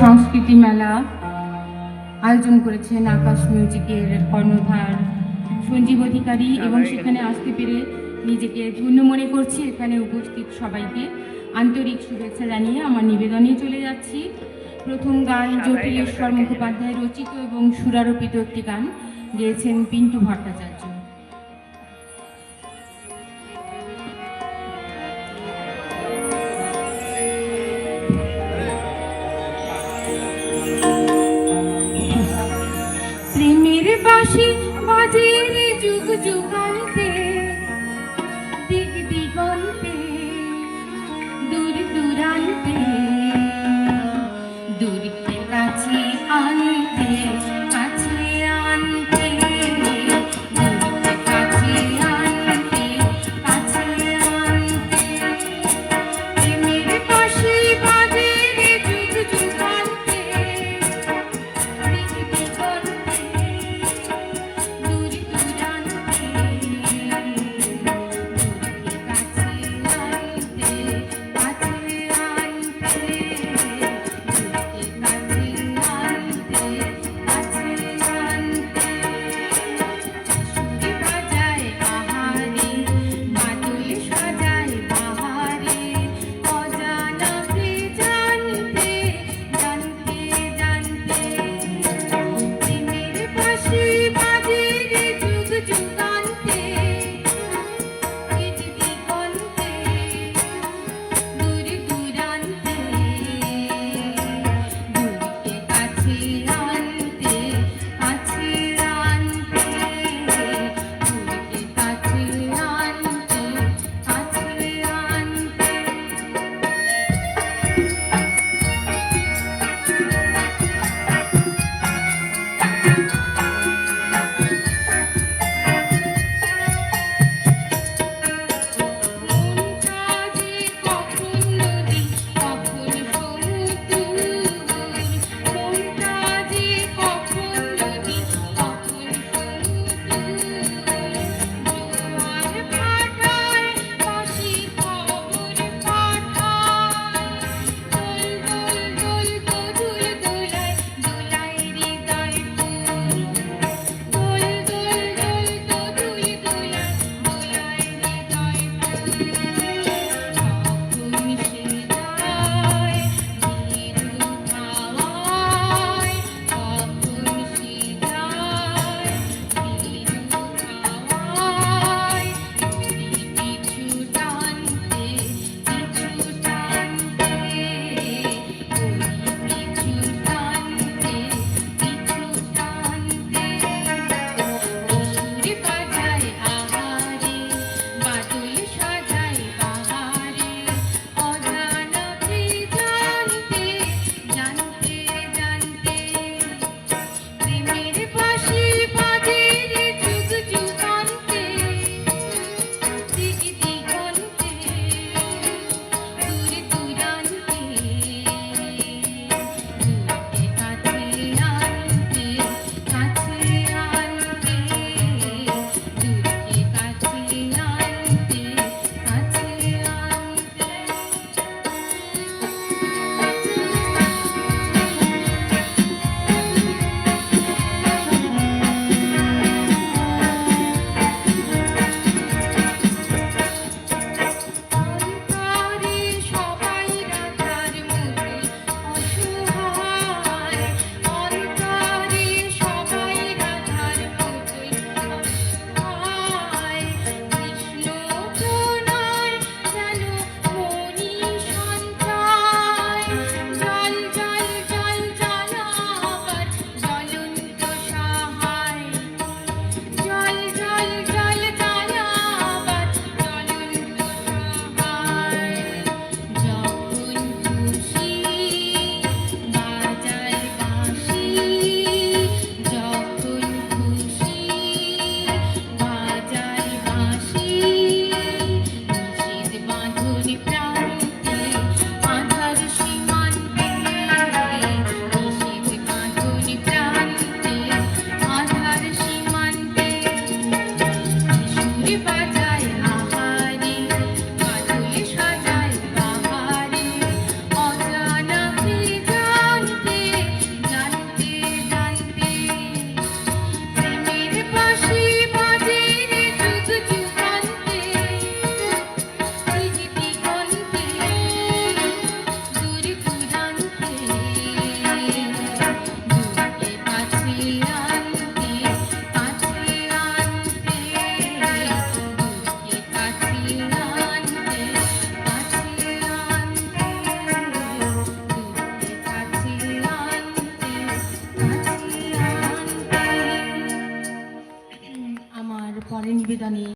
সংস্কৃতি মেলা আয়োজন করেছেন আকাশ মিউজিকের কর্ণধার সঞ্জীব অধিকারী, এবং সেখানে আসতে পেরে নিজেকে ধন্য মনে করছি। এখানে উপস্থিত সবাইকে আন্তরিক শুভেচ্ছা জানিয়ে আমার নিবেদনে চলে যাচ্ছি। প্রথম গান জটিলেশ্বর মুখোপাধ্যায় রচিত এবং সুরারোপিত একটি গান গেয়েছেন পিন্টু ভট্টাচার্য। প্রেমের বাঁশি বাজে রে যুগ যুগান্তে, দিক দিগন্তে, দূর দূরান্তে, দূরকে কাছে আনতে, কাছে আনতে, দূরকে কাছে আনতে, কাছে আনতে। প্রেমের বাঁশি বাজে রে যুগ যুগান্তে, দিক দিগন্তে, দূর দূরান্তে, দূরকে কাছে আনতে, কাছে আনতে, দূরকে কাছে নিবেদনে